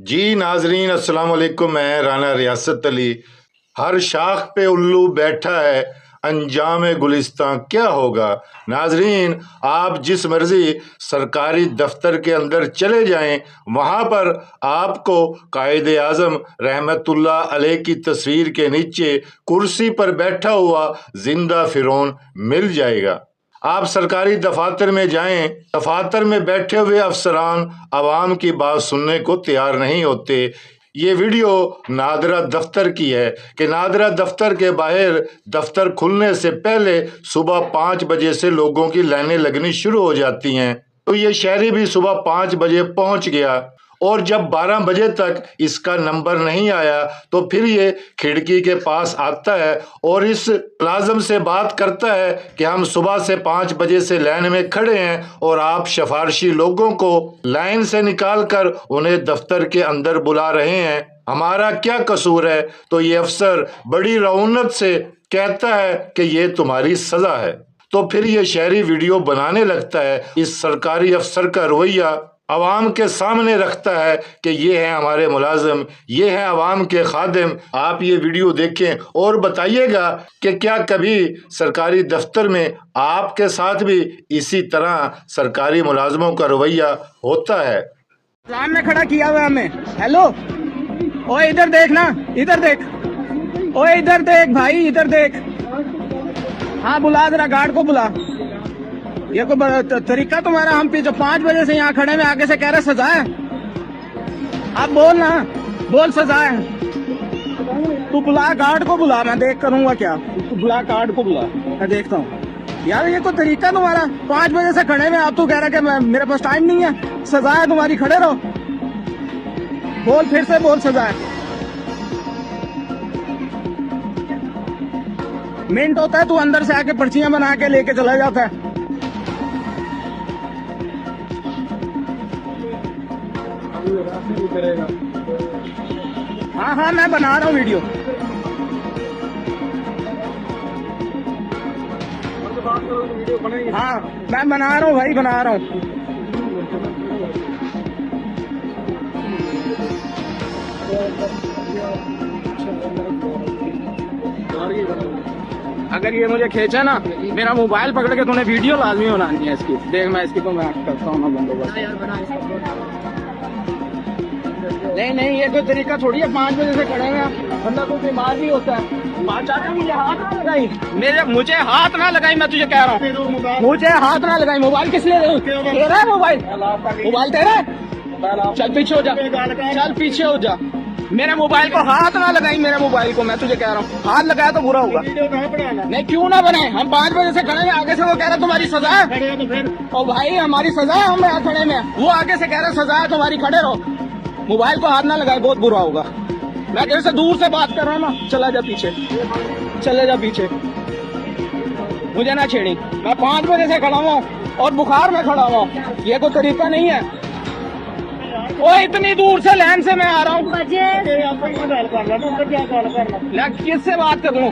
जी नाजरीन अस्सलाम वालेकुम। मैं राना रियासत अली। हर शाख पे उल्लू बैठा है, अंजाम गुलिस्तां क्या होगा। नाजरीन, आप जिस मर्जी सरकारी दफ्तर के अंदर चले जाएं, वहाँ पर आपको कायद आज़म रहमतुल्लाह अलैह की तस्वीर के नीचे कुर्सी पर बैठा हुआ जिंदा फिरौन मिल जाएगा। आप सरकारी दफातर में जाएं, दफातर में बैठे हुए अफसरान आवाम की बात सुनने को तैयार नहीं होते। ये वीडियो नादरा दफ्तर की है कि नादरा दफ्तर के बाहर दफ्तर खुलने से पहले सुबह 5 बजे से लोगों की लाइनें लगनी शुरू हो जाती हैं। तो ये शहरी भी सुबह 5 बजे पहुंच गया और जब 12 बजे तक इसका नंबर नहीं आया तो फिर ये खिड़की के पास आता है और इस मुलाजिम से बात करता है कि हम सुबह से 5 बजे से लाइन में खड़े हैं और आप सिफारशी लोगों को लाइन से निकाल कर उन्हें दफ्तर के अंदर बुला रहे हैं, हमारा क्या कसूर है। तो ये अफसर बड़ी रौनक से कहता है कि ये तुम्हारी सजा है। तो फिर ये शहरी वीडियो बनाने लगता है। इस सरकारी अफसर का रवैया आवाम के सामने रखता है कि ये है हमारे मुलाजिम, ये है आवाम के खादिम। आप ये वीडियो देखें और बताइएगा कि क्या कभी सरकारी दफ्तर में आपके साथ भी इसी तरह सरकारी मुलाजिमों का रवैया होता है। सामने खड़ा किया हुआ हमें, हेलो ओए इधर देख ना, इधर देख, ओए इधर देख भाई, इधर देख। हाँ बुला, जरा गार्ड को बुला। ये कोई तरीका तुम्हारा? हम पीछे 5 बजे से यहाँ खड़े में आगे से कह रहे सजा है। आप बोल ना, बोल सजा है। तू बुला, गार्ड को बुला, मैं देख करूंगा क्या। तू बुला, गार्ड को बुला, मैं देखता हूँ। यार ये कोई तरीका तुम्हारा? 5 बजे से खड़े में आप तू कह रहा है कि मेरे पास टाइम नहीं है, सजा है तुम्हारी, खड़े रहो। बोल, फिर से बोल, सजा है। मिनट होता है, तू अंदर से आके पर्चियां बना के लेके चला जाता है। हाँ हाँ मैं बना रहा हूँ वीडियो। हाँ मैं बना रहा हूँ भाई, बना रहा हूँ। अगर ये मुझे खींचा ना, मेरा मोबाइल पकड़ के तूने वीडियो लाजमी बनानी है इसकी। देख मैं इसकी तो मैं करता हूँ ना बंदोबस्त। नहीं ये कोई तरीका थोड़ी है। 5 बजे से खड़े हैं, बंदा कोई बीमार भी होता है। चाचा मुझे हाथ ना लगाई, मुझे हाथ ना लगाई, मैं तुझे कह रहा हूँ, मुझे हाथ ना लगाई। मोबाइल किस लिए? तेरा है मोबाइल? मोबाइल तेरा है? चल पीछे हो जा, चल पीछे हो जा। मेरे मोबाइल को हाथ ना लगाई, मेरे मोबाइल को, मैं तुझे कह रहा हूँ। हाथ लगाया तो बुरा होगा। नहीं क्यों ना बनाए, हम 5 बजे से खड़े हैं, आगे से वो कह रहा तुम्हारी सजा है। और भाई हमारी सजा है, हम यहाँ खड़े में, वो आगे से कह रहा सजा है तुम्हारी, खड़े रहो। मोबाइल को हाथ ना लगाए, बहुत बुरा होगा। मैं तेरे से दूर से बात कर रहा हूँ ना, चला जा पीछे, चले जा पीछे, मुझे ना छेड़ी। मैं 5 बजे से खड़ा हुआ और बुखार में खड़ा हुआ, ये कोई तरीका नहीं है। वो इतनी दूर से लाइन से मैं आ रहा हूँ। किससे बात कर लूँ?